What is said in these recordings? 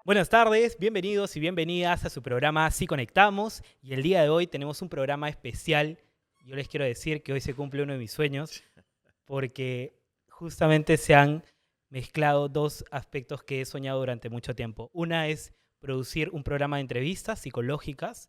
Buenas tardes, bienvenidos y bienvenidas a su programa Sí Conectamos. Y el día de hoy tenemos un programa especial. Yo les quiero decir que hoy se cumple uno de mis sueños porque justamente se han mezclado dos aspectos que he soñado durante mucho tiempo. Una es producir un programa de entrevistas psicológicas.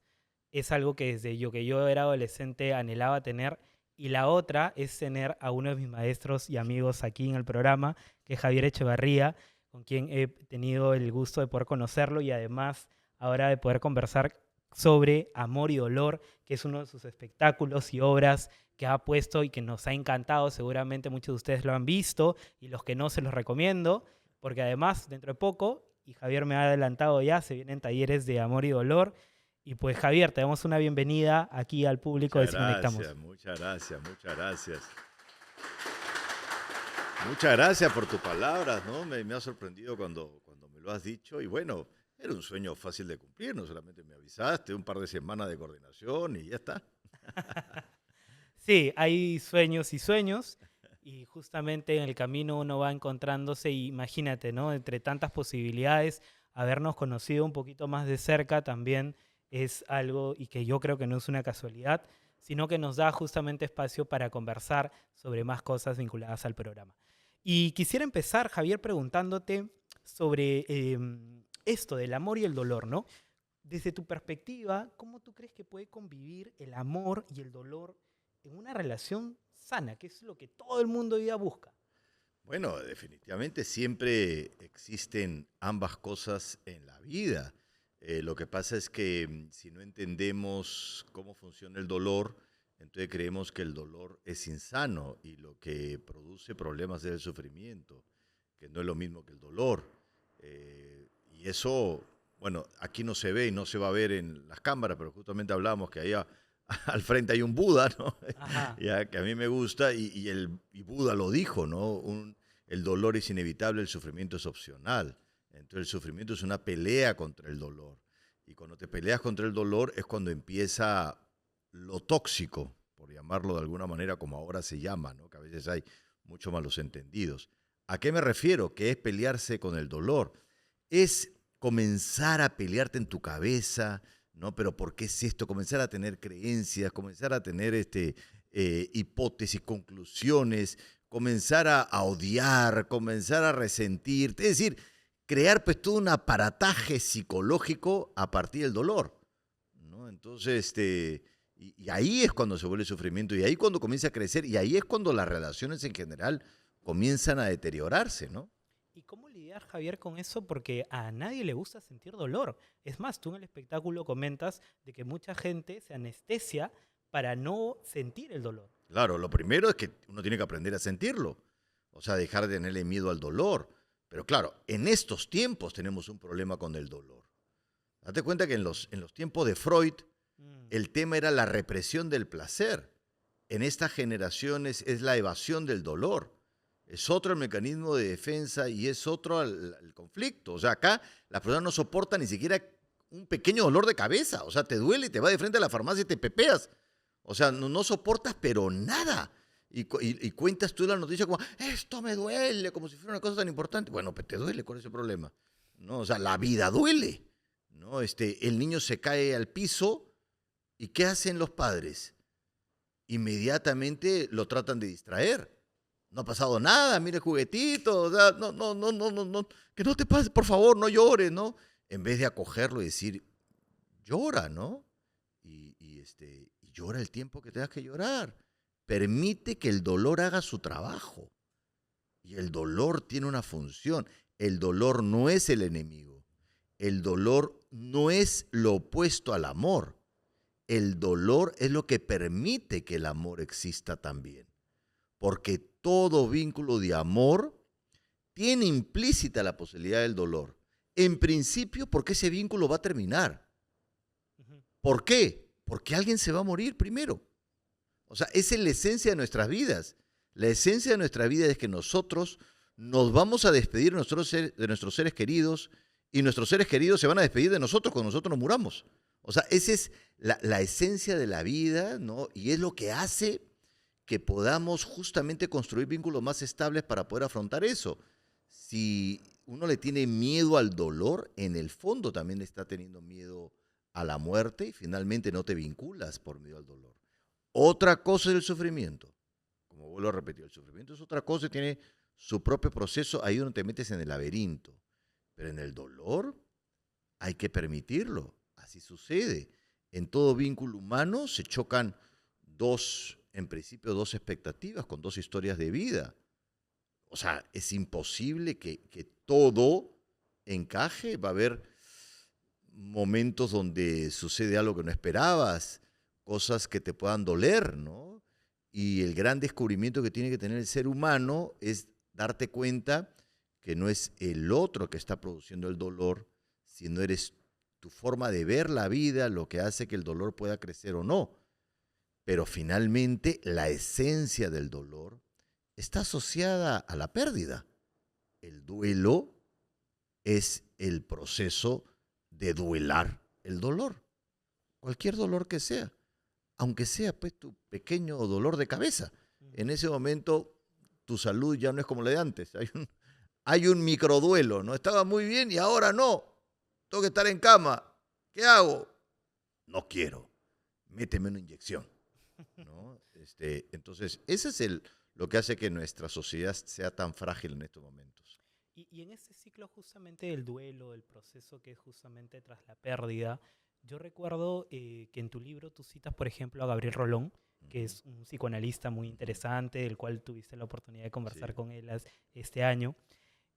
Es algo que desde que yo era adolescente anhelaba tener. Y la otra es tener a uno de mis maestros y amigos aquí en el programa, que es Javier Echevarría, con quien he tenido el gusto de poder conocerlo y además ahora de poder conversar sobre Amor y Dolor, que es uno de sus espectáculos y obras que ha puesto y que nos ha encantado. Seguramente muchos de ustedes lo han visto y los que no se los recomiendo, porque además dentro de poco, y Javier me ha adelantado ya, se vienen talleres de Amor y Dolor. Y pues Javier, te damos una bienvenida aquí al público de Muchas Si Conectamos. gracias, muchas gracias, muchas gracias. Muchas gracias por tus palabras, ¿no? Me ha sorprendido cuando me lo has dicho y bueno, era un sueño fácil de cumplir, no solamente me avisaste, un par de semanas de coordinación y ya está. Sí, hay sueños y sueños y justamente en el camino uno va encontrándose y imagínate, ¿no? Entre tantas posibilidades, habernos conocido un poquito más de cerca también es algo y que yo creo que no es una casualidad, sino que nos da justamente espacio para conversar sobre más cosas vinculadas al programa. Y quisiera empezar, Javier, preguntándote sobre esto del amor y el dolor, ¿no? Desde tu perspectiva, ¿cómo tú crees que puede convivir el amor y el dolor en una relación sana, que es lo que todo el mundo hoy día busca? Bueno, definitivamente siempre existen ambas cosas en la vida. Lo que pasa es que si no entendemos cómo funciona el dolor, entonces creemos que el dolor es insano y lo que produce problemas es el sufrimiento, que no es lo mismo que el dolor. Y eso, bueno, aquí no se ve y no se va a ver en las cámaras, pero justamente hablamos que allá al frente hay un Buda, ¿no? Ajá. Ya, que a mí me gusta y Buda lo dijo, ¿no? El dolor es inevitable, el sufrimiento es opcional. Entonces el sufrimiento es una pelea contra el dolor. Y cuando te peleas contra el dolor es cuando empieza lo tóxico, por llamarlo de alguna manera como ahora se llama, ¿no? Que a veces hay muchos malos entendidos. ¿A qué me refiero? Que es pelearse con el dolor. Es comenzar a pelearte en tu cabeza, ¿no? Pero ¿por qué es esto? Comenzar a tener creencias, comenzar a tener hipótesis, conclusiones, comenzar a odiar, comenzar a resentir, es decir, crear pues todo un aparataje psicológico a partir del dolor, ¿no? Entonces, y ahí es cuando se vuelve sufrimiento, y ahí cuando comienza a crecer, y ahí es cuando las relaciones en general comienzan a deteriorarse, ¿no? ¿Y cómo lidiar, Javier, con eso? Porque a nadie le gusta sentir dolor. Es más, tú en el espectáculo comentas de que mucha gente se anestesia para no sentir el dolor. Claro, lo primero es que uno tiene que aprender a sentirlo, o sea, dejar de tenerle miedo al dolor. Pero claro, en estos tiempos tenemos un problema con el dolor. Date cuenta que en los tiempos de Freud, Mm. el tema era la represión del placer. En estas generaciones es la evasión del dolor. Es otro el mecanismo de defensa y es otro el conflicto. O sea, acá las personas no soportan ni siquiera un pequeño dolor de cabeza. O sea, te duele y te vas de frente a la farmacia y te pepeas. O sea, no soportas pero nada. Y cuentas tú la noticia como, esto me duele, como si fuera una cosa tan importante. Bueno, pues te duele, ¿cuál es el problema? ¿No? O sea, la vida duele. ¿No? El niño se cae al piso y ¿qué hacen los padres? Inmediatamente lo tratan de distraer. No ha pasado nada, mire juguetito, o sea, no, que no te pase, por favor, no llores, ¿no? En vez de acogerlo y decir, llora, ¿no? Y llora el tiempo que tengas que llorar. Permite que el dolor haga su trabajo. Y el dolor tiene una función. El dolor no es el enemigo. El dolor no es lo opuesto al amor. El dolor es lo que permite que el amor exista también. Porque todo vínculo de amor tiene implícita la posibilidad del dolor. En principio, porque ese vínculo va a terminar. Ujú. ¿Por qué? Porque alguien se va a morir primero. O sea, esa es la esencia de nuestras vidas. La esencia de nuestra vida es que nosotros nos vamos a despedir de nuestros seres queridos y nuestros seres queridos se van a despedir de nosotros cuando nosotros nos muramos. O sea, esa es la esencia de la vida, ¿no? Y es lo que hace que podamos justamente construir vínculos más estables para poder afrontar eso. Si uno le tiene miedo al dolor, en el fondo también está teniendo miedo a la muerte y finalmente no te vinculas por miedo al dolor. Otra cosa es el sufrimiento. Como vuelvo a repetir, el sufrimiento es otra cosa y tiene su propio proceso, ahí donde te metes en el laberinto. Pero en el dolor hay que permitirlo. Así sucede. En todo vínculo humano se chocan en principio, dos expectativas con dos historias de vida. O sea, es imposible que todo encaje. Va a haber momentos donde sucede algo que no esperabas, cosas que te puedan doler, ¿no? Y el gran descubrimiento que tiene que tener el ser humano es darte cuenta que no es el otro que está produciendo el dolor, sino eres tu forma de ver la vida lo que hace que el dolor pueda crecer o no. Pero finalmente la esencia del dolor está asociada a la pérdida. El duelo es el proceso de duelar el dolor, cualquier dolor que sea, aunque sea pues tu pequeño dolor de cabeza. En ese momento tu salud ya no es como la de antes, hay un microduelo, ¿no? Estaba muy bien y ahora no, tengo que estar en cama, ¿qué hago? No quiero, méteme una inyección, ¿no? Entonces, ese es lo que hace que nuestra sociedad sea tan frágil en estos momentos. Y en ese ciclo justamente del duelo, del proceso que es justamente tras la pérdida, yo recuerdo que en tu libro tú citas, por ejemplo, a Gabriel Rolón, que es un psicoanalista muy interesante, del cual tuviste la oportunidad de conversar Sí. con él este año.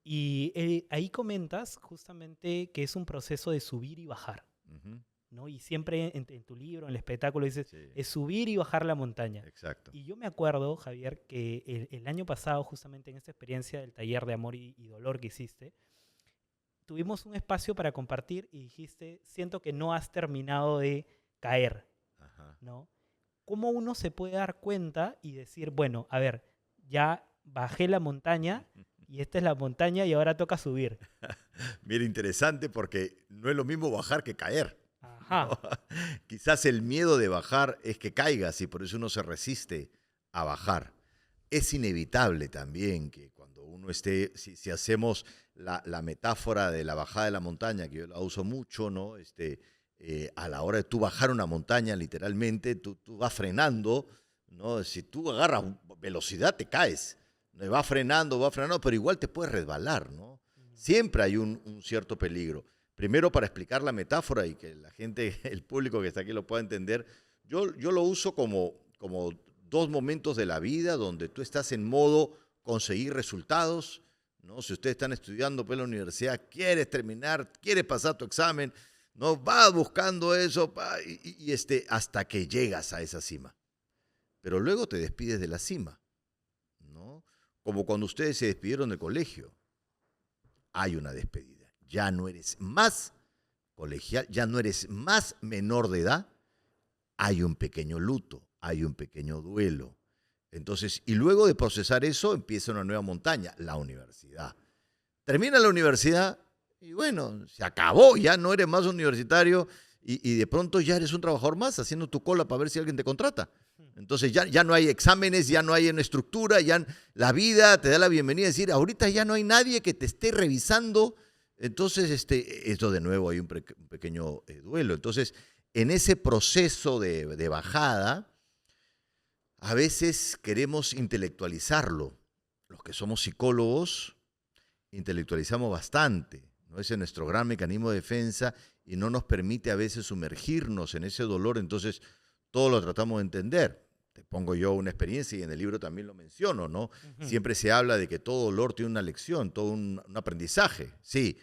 Y ahí comentas justamente que es un proceso de subir y bajar, Ujú. ¿no? Y siempre en tu libro, en el espectáculo, dices, Sí, es subir y bajar la montaña. exacto. Y yo me acuerdo, Javier, que el año pasado, justamente en esta experiencia del taller de amor y dolor que hiciste, tuvimos un espacio para compartir y dijiste, siento que no has terminado de caer, Ajá. ¿no? ¿Cómo uno se puede dar cuenta y decir, bueno, a ver, ya bajé la montaña y esta es la montaña y ahora toca subir? Mira, interesante porque no es lo mismo bajar que caer, ¿no? Ajá. Quizás el miedo de bajar es que caigas y por eso uno se resiste a bajar. Es inevitable también que cuando uno esté, si hacemos la metáfora de la bajada de la montaña, que yo la uso mucho, ¿no? A la hora de tú bajar una montaña, literalmente, tú vas frenando, ¿no? Si tú agarras velocidad, te caes. ¿No? Va frenando, pero igual te puedes resbalar, ¿no? Siempre hay un cierto peligro. Primero, para explicar la metáfora y que la gente, el público que está aquí lo pueda entender, yo lo uso como dos momentos de la vida donde tú estás en modo conseguir resultados, ¿no? Si ustedes están estudiando pues, en la universidad, quieres terminar, quieres pasar tu examen, ¿no? Vas buscando eso hasta que llegas a esa cima. Pero luego te despides de la cima, ¿no? Como cuando ustedes se despidieron del colegio. Hay una despedida. Ya no eres más colegial, ya no eres más menor de edad. Hay un pequeño luto, hay un pequeño duelo. Entonces, y luego de procesar eso, empieza una nueva montaña, la universidad. Termina la universidad y bueno, se acabó, ya no eres más universitario y de pronto ya eres un trabajador más haciendo tu cola para ver si alguien te contrata. Entonces ya no hay exámenes, ya no hay una estructura, ya la vida te da la bienvenida a decir, ahorita ya no hay nadie que te esté revisando. Entonces, esto de nuevo hay un pequeño duelo. Entonces, en ese proceso de bajada, a veces queremos intelectualizarlo. Los que somos psicólogos intelectualizamos bastante, ¿no? Ese es nuestro gran mecanismo de defensa y no nos permite a veces sumergirnos en ese dolor, entonces todo lo tratamos de entender. Te pongo yo una experiencia y en el libro también lo menciono, ¿no? Siempre se habla de que todo dolor tiene una lección, todo un aprendizaje, sí,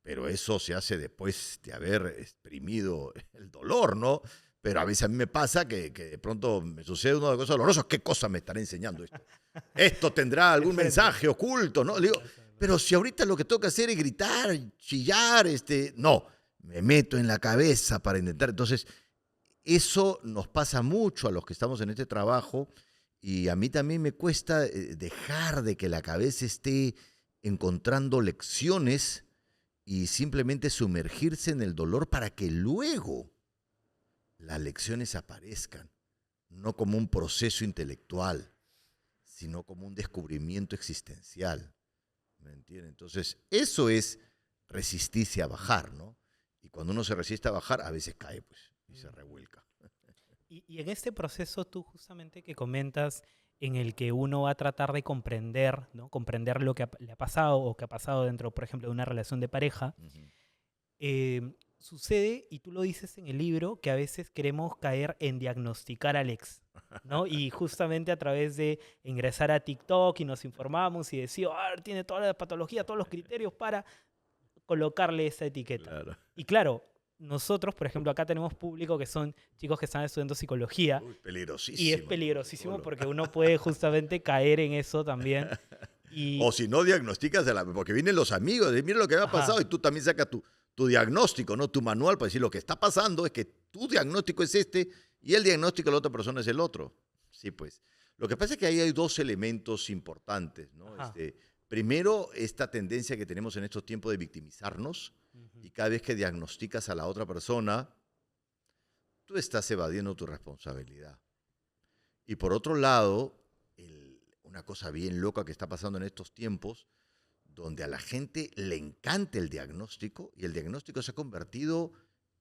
pero eso se hace después de haber exprimido el dolor, ¿no? Pero a veces a mí me pasa que de pronto me sucede una de las cosas dolorosas. ¿Qué cosa me estará enseñando esto? ¿Esto tendrá algún mensaje oculto? ¿No? Le digo, pero si ahorita lo que tengo que hacer es gritar, chillar, no, me meto en la cabeza para intentar. Entonces, eso nos pasa mucho a los que estamos en este trabajo y a mí también me cuesta dejar de que la cabeza esté encontrando lecciones y simplemente sumergirse en el dolor para que luego las lecciones aparezcan, no como un proceso intelectual, sino como un descubrimiento existencial. ¿Me entiendes? Entonces, eso es resistirse a bajar, ¿no? Y cuando uno se resiste a bajar, a veces cae, pues, y se revuelca. Y en este proceso tú justamente que comentas en el que uno va a tratar de comprender, ¿no? Comprender lo que le ha pasado o que ha pasado dentro, por ejemplo, de una relación de pareja, Ujú. sucede, y tú lo dices en el libro, que a veces queremos caer en diagnosticar al ex, ¿no? Y justamente a través de ingresar a TikTok y nos informamos y decir, ah, tiene toda la patología, todos los criterios para colocarle esa etiqueta. Claro. Y claro, nosotros, por ejemplo, acá tenemos público que son chicos que están estudiando psicología Uy, y es peligrosísimo, ¿no? peligrosísimo porque uno puede justamente caer en eso también. O Y, si no diagnosticas, porque vienen los amigos, de mira lo que me ha pasado, y ajá, tú también sacas tu diagnóstico, ¿no? Tu manual para decir lo que está pasando es que tu diagnóstico es este y el diagnóstico de la otra persona es el otro. Sí, pues. Lo que pasa es que ahí hay dos elementos importantes, ¿no? ajá. Primero, esta tendencia que tenemos en estos tiempos de victimizarnos, Ujú, y cada vez que diagnosticas a la otra persona, tú estás evadiendo tu responsabilidad. Y por otro lado, una cosa bien loca que está pasando en estos tiempos, donde a la gente le encanta el diagnóstico y el diagnóstico se ha convertido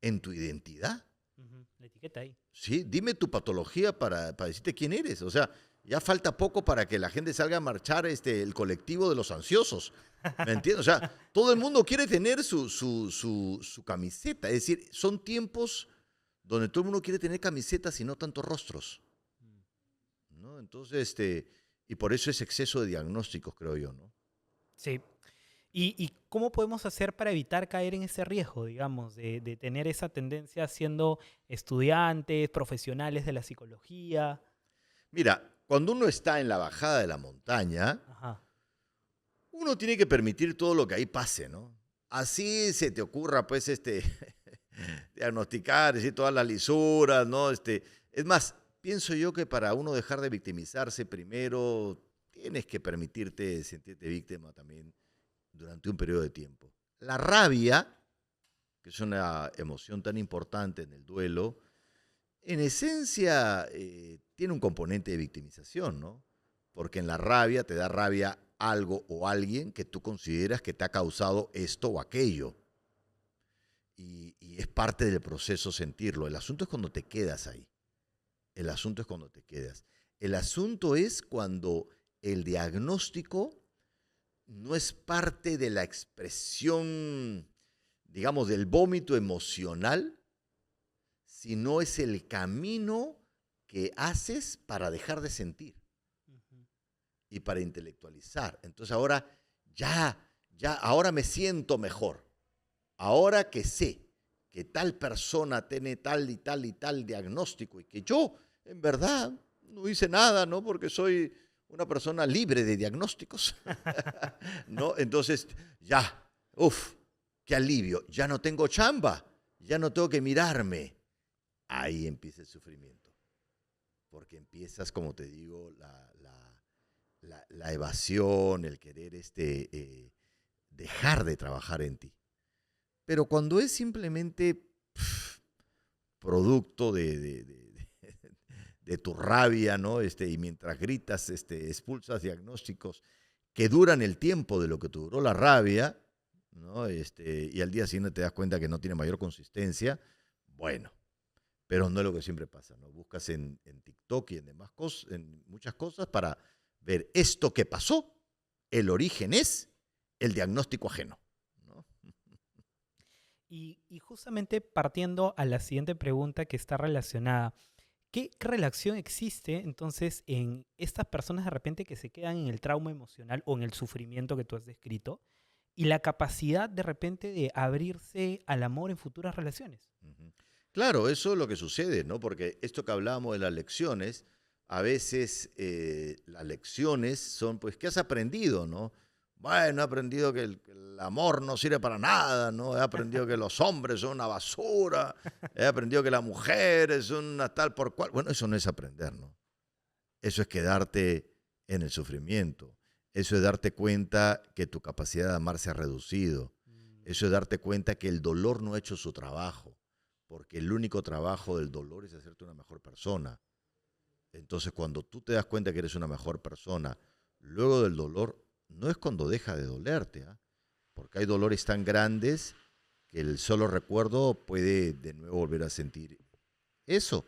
en tu identidad. ujú. La etiqueta ahí. ¿Sí? Dime tu patología para decirte quién eres. O sea, ya falta poco para que la gente salga a marchar el colectivo de los ansiosos. ¿Me entiendes? O sea, todo el mundo quiere tener su camiseta. Es decir, son tiempos donde todo el mundo quiere tener camisetas y no tantos rostros, ¿no? Entonces, y por eso es exceso de diagnósticos, creo yo, ¿no? Sí. ¿Y cómo podemos hacer para evitar caer en ese riesgo, digamos, de tener esa tendencia siendo estudiantes, profesionales de la psicología? Mira, cuando uno está en la bajada de la montaña, Ajá. uno tiene que permitir todo lo que ahí pase, ¿no? Así se te ocurra, pues, diagnosticar, decir todas las lisuras, ¿no? Es más, pienso yo que para uno dejar de victimizarse, primero tienes que permitirte sentirte víctima también durante un periodo de tiempo. La rabia, que es una emoción tan importante en el duelo, en esencia tiene un componente de victimización, ¿no? Porque en la rabia te da rabia algo o alguien que tú consideras que te ha causado esto o aquello. Y es parte del proceso sentirlo. El asunto es cuando te quedas ahí. El asunto es cuando te quedas. El asunto es cuando el diagnóstico no es parte de la expresión, digamos, del vómito emocional, sino es el camino que haces para dejar de sentir Ujú. y para intelectualizar. Entonces ahora ahora me siento mejor. Ahora que sé que tal persona tiene tal y tal y tal diagnóstico y que yo, en verdad, no hice nada, ¿no? Porque soy una persona libre de diagnósticos, ¿no? Entonces, ya, uff, qué alivio, ya no tengo chamba, ya no tengo que mirarme. Ahí empieza el sufrimiento, porque empiezas, como te digo, la evasión, el querer dejar de trabajar en ti. Pero cuando es simplemente producto de tu rabia, ¿no? Y mientras gritas, expulsas diagnósticos que duran el tiempo de lo que te duró la rabia, ¿no? Y al día siguiente te das cuenta que no tiene mayor consistencia, bueno, pero no es lo que siempre pasa, ¿no? Buscas en TikTok y en demás cosas, en muchas cosas para ver esto que pasó, el origen es el diagnóstico ajeno, ¿no? Y justamente partiendo a la siguiente pregunta que está relacionada, ¿qué relación existe entonces en estas personas de repente que se quedan en el trauma emocional o en el sufrimiento que tú has descrito y la capacidad de repente de abrirse al amor en futuras relaciones? Ujú. Claro, eso es lo que sucede, ¿no? Porque esto que hablábamos de las lecciones, a veces las lecciones son, pues, ¿qué has aprendido, no? Bueno, he aprendido que el amor no sirve para nada, ¿no? He aprendido que los hombres son una basura, he aprendido que la mujer es una tal por cual. Bueno, eso no es aprender, ¿no? Eso es quedarte en el sufrimiento. Eso es darte cuenta que tu capacidad de amar se ha reducido. Mm, Eso es darte cuenta que el dolor no ha hecho su trabajo, porque el único trabajo del dolor es hacerte una mejor persona. Entonces, cuando tú te das cuenta que eres una mejor persona, luego del dolor, no es cuando deja de dolerte, ¿ah? Porque hay dolores tan grandes que el solo recuerdo puede de nuevo volver a sentir eso.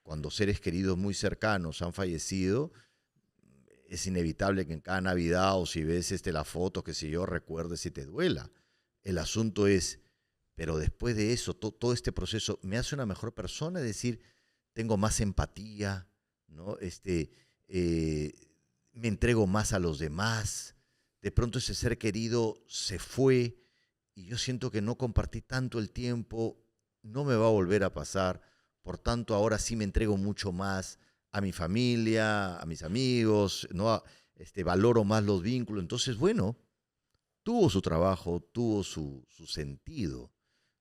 Cuando seres queridos muy cercanos han fallecido, es inevitable que en cada Navidad o si ves la foto, qué sé yo, recuerdes y te duela. El asunto es, pero después de eso, todo este proceso me hace una mejor persona, es decir, tengo más empatía, ¿no? Eh, Me entrego más a los demás. De pronto ese ser querido se fue y yo siento que no compartí tanto el tiempo, no me va a volver a pasar, por tanto ahora sí me entrego mucho más a mi familia, a mis amigos, ¿no? Valoro más los vínculos. Entonces, bueno, tuvo su trabajo, tuvo su sentido,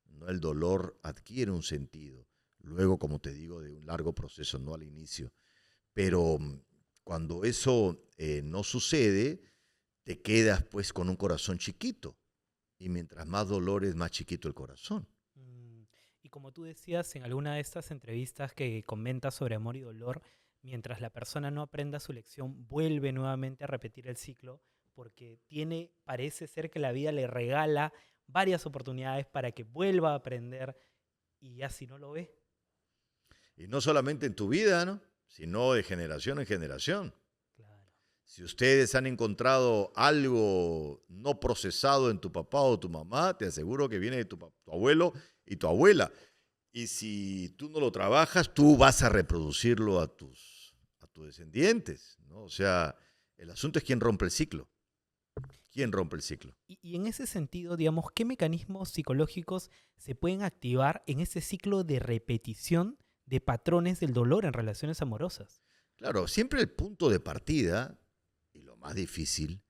¿no? El dolor adquiere un sentido. Luego, como te digo, de un largo proceso, no al inicio. Pero cuando eso no sucede, te quedas pues con un corazón chiquito. Y mientras más dolor es más chiquito el corazón. Mm, Y como tú decías en alguna de estas entrevistas que comentas sobre amor y dolor, mientras la persona no aprenda su lección, vuelve nuevamente a repetir el ciclo porque parece ser que la vida le regala varias oportunidades para que vuelva a aprender y ya si no lo ve. Y no solamente en tu vida, ¿no? Sino de generación en generación. Claro. Si ustedes han encontrado algo no procesado en tu papá o tu mamá, te aseguro que viene de tu abuelo y tu abuela. Y si tú no lo trabajas, tú vas a reproducirlo a tus descendientes, ¿no? O sea, el asunto es quién rompe el ciclo. ¿Quién rompe el ciclo? Y en ese sentido, digamos, ¿qué mecanismos psicológicos se pueden activar en ese ciclo de repetición de patrones del dolor en relaciones amorosas? Claro, siempre el punto de partida, y lo más difícil,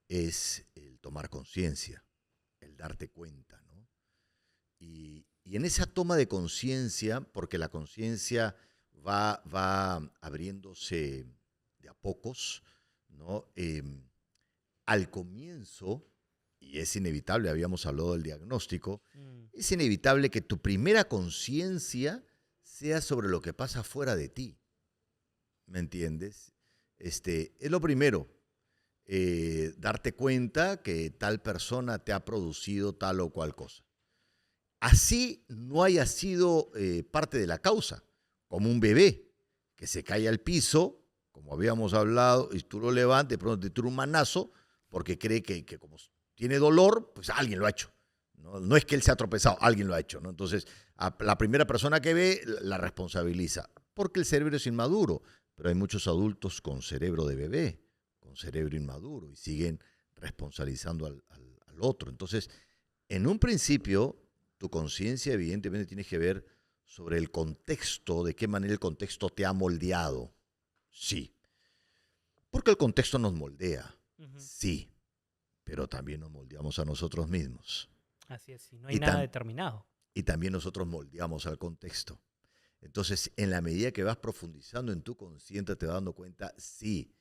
es el tomar conciencia, el darte cuenta, ¿no? Y en esa toma de conciencia, porque la conciencia va abriéndose de a pocos, ¿no? Al comienzo, y es inevitable, habíamos hablado del diagnóstico, Mm, es inevitable que tu primera conciencia sea sobre lo que pasa fuera de ti, ¿me entiendes? Es lo primero, darte cuenta que tal persona te ha producido tal o cual cosa. Así no haya sido parte de la causa, como un bebé que se cae al piso, como habíamos hablado, y tú lo levantas, de pronto te tira un manazo, porque cree que como tiene dolor, pues alguien lo ha hecho. No, no es que él se ha tropezado, alguien lo ha hecho, ¿no? Entonces, a la primera persona que ve la responsabiliza, porque el cerebro es inmaduro, pero hay muchos adultos con cerebro de bebé, con cerebro inmaduro, y siguen responsabilizando al otro. Entonces, en un principio, tu conciencia evidentemente tiene que ver sobre el contexto, de qué manera el contexto te ha moldeado. Sí, porque el contexto nos moldea. ujú. Sí, pero también nos moldeamos a nosotros mismos. Así es, y no hay Y, nada tam- determinado. y también nosotros moldeamos al contexto. Entonces, en la medida que vas profundizando en tu consciente, te vas dando cuenta, sí,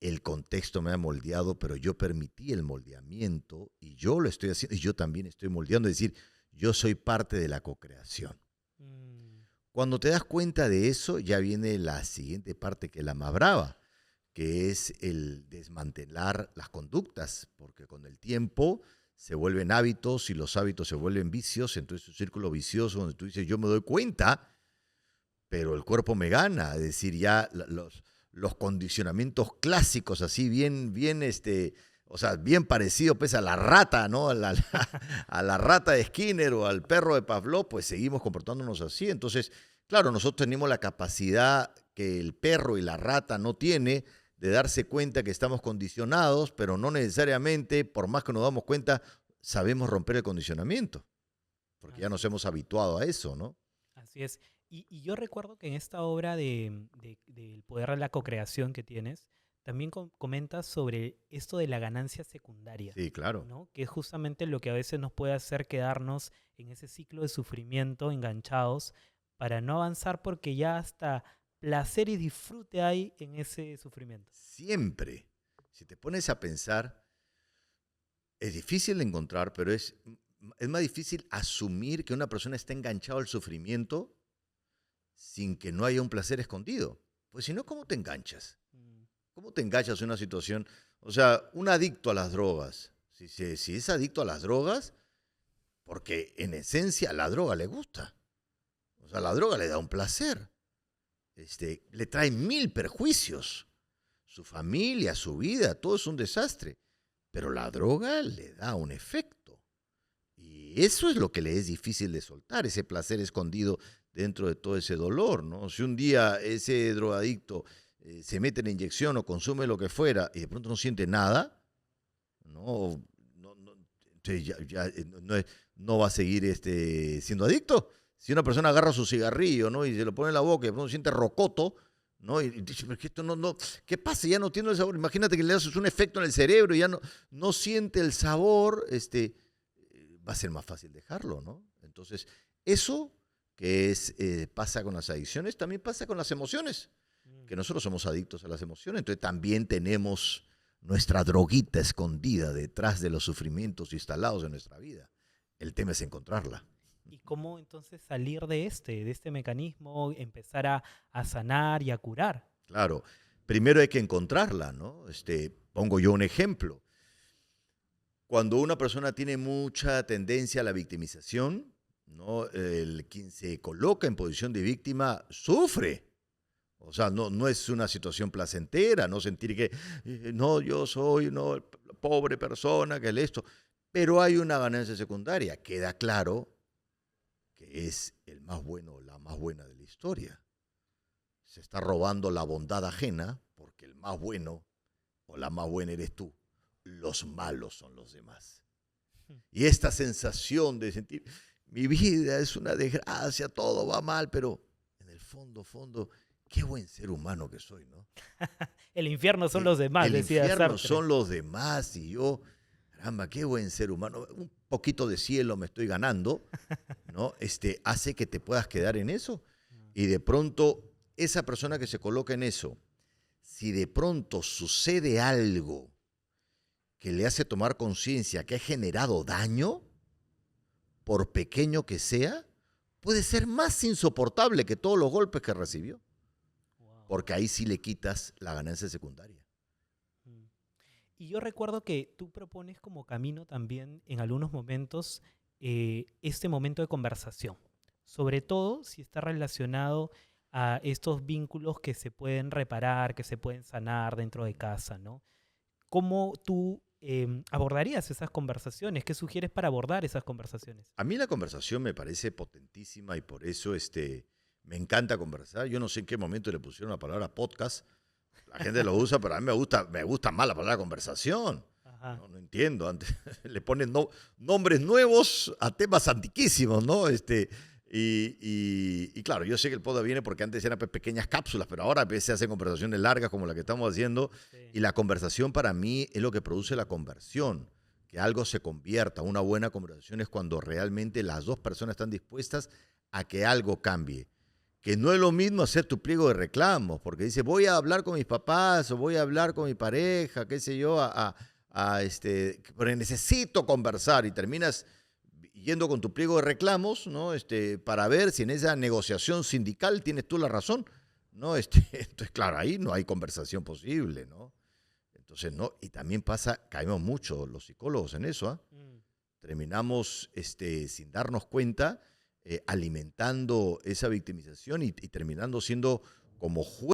el contexto me ha moldeado, pero yo permití el moldeamiento y yo lo estoy haciendo y yo también estoy moldeando. Es decir, yo soy parte de la co-creación. Mm, Cuando te das cuenta de eso, ya viene la siguiente parte, que es la más brava, que es el desmantelar las conductas, porque con el tiempo se vuelven hábitos y los hábitos se vuelven vicios, entonces es un círculo vicioso donde tú dices, yo me doy cuenta, pero el cuerpo me gana, es decir, ya los condicionamientos clásicos, así bien, o sea, bien parecido pues a la rata, ¿no? A la rata de Skinner o al perro de Pavlov, pues seguimos comportándonos así. Entonces, claro, nosotros tenemos la capacidad que el perro y la rata no tiene de darse cuenta que estamos condicionados, pero no necesariamente, por más que nos damos cuenta, sabemos romper el condicionamiento, porque ya así nos es, hemos habituado a eso, ¿no? así es. Y yo recuerdo que en esta obra del poder de la cocreación que tienes, también comentas sobre esto de la ganancia secundaria, Sí, claro. ¿no? Que es justamente lo que a veces nos puede hacer quedarnos en ese ciclo de sufrimiento, enganchados, para no avanzar porque ya hasta placer y disfrute hay en ese sufrimiento. Siempre, si te pones a pensar, es difícil de encontrar, pero es más difícil asumir que una persona está enganchada al sufrimiento sin que no haya un placer escondido. Pues si no, ¿cómo te enganchas? Mm, ¿Cómo te enganchas en una situación? O sea, un adicto a las drogas, si es adicto a las drogas, porque en esencia la droga le gusta. O sea, la droga le da un placer. Le trae 1000 perjuicios. Su familia, su vida, todo es un desastre. Pero la droga le da un efecto. Y eso es lo que le es difícil de soltar, ese placer escondido dentro de todo ese dolor, ¿no? Si un día ese drogadicto se mete en la inyección o consume lo que fuera y de pronto no siente nada, entonces no va a seguir siendo adicto. Si una persona agarra su cigarrillo, ¿no? Y se lo pone en la boca y de pronto siente rocoto, ¿no? Y dice, pero esto no, ¿qué pasa? Ya no tiene el sabor. Imagínate que le haces un efecto en el cerebro y ya no siente el sabor, va a ser más fácil dejarlo, ¿no? Entonces, eso pasa con las adicciones, también pasa con las emociones, que nosotros somos adictos a las emociones, entonces también tenemos nuestra droguita escondida detrás de los sufrimientos instalados en nuestra vida. El tema es encontrarla. ¿Y cómo entonces salir de este mecanismo, empezar a sanar y a curar? Claro, primero hay que encontrarla, ¿no? Pongo yo un ejemplo. Cuando una persona tiene mucha tendencia a la victimización, ¿no? Quien se coloca en posición de víctima sufre. O sea, no es una situación placentera, no sentir que, no, yo soy no, pobre persona, que esto. Pero hay una ganancia secundaria. Queda claro que es el más bueno o la más buena de la historia. Se está robando la bondad ajena porque el más bueno o la más buena eres tú. Los malos son los demás. Y esta sensación de sentir, mi vida es una desgracia, todo va mal, pero en el fondo, qué buen ser humano que soy, ¿no? El infierno son los demás, decía El infierno Sartre. son los demás y yo, caramba, qué buen ser humano. Un poquito de cielo me estoy ganando, ¿no? Hace que te puedas quedar en eso. Y de pronto, esa persona que se coloca en eso, si de pronto sucede algo que le hace tomar conciencia que ha generado daño, por pequeño que sea, puede ser más insoportable que todos los golpes que recibió. Wow. Porque ahí sí le quitas la ganancia secundaria. Y yo recuerdo que tú propones como camino también en algunos momentos este momento de conversación, sobre todo si está relacionado a estos vínculos que se pueden reparar, que se pueden sanar dentro de casa, ¿no? ¿Cómo tú abordarías esas conversaciones? ¿Qué sugieres para abordar esas conversaciones? A mí la conversación me parece potentísima y por eso me encanta conversar. Yo no sé en qué momento le pusieron la palabra podcast. La gente lo usa, pero a mí me gusta más la palabra conversación. No entiendo. Antes le ponen nombres nuevos a temas antiquísimos, ¿no? Y claro, yo sé que el podcast viene porque antes eran pequeñas cápsulas, pero ahora se hacen conversaciones largas como la que estamos haciendo. Sí. Y la conversación para mí es lo que produce la conversión, que algo se convierta. Una buena conversación es cuando realmente las dos personas están dispuestas a que algo cambie. Que no es lo mismo hacer tu pliego de reclamos, porque dice, voy a hablar con mis papás o voy a hablar con mi pareja, qué sé yo, pero necesito conversar y terminas yendo con tu pliego de reclamos, ¿no? Para ver si en esa negociación sindical tienes tú la razón, ¿no? Entonces, claro, ahí no hay conversación posible, ¿no? Entonces, no, y también caemos mucho los psicólogos en eso, ¿eh? Terminamos sin darnos cuenta, alimentando esa victimización y terminando siendo como jueces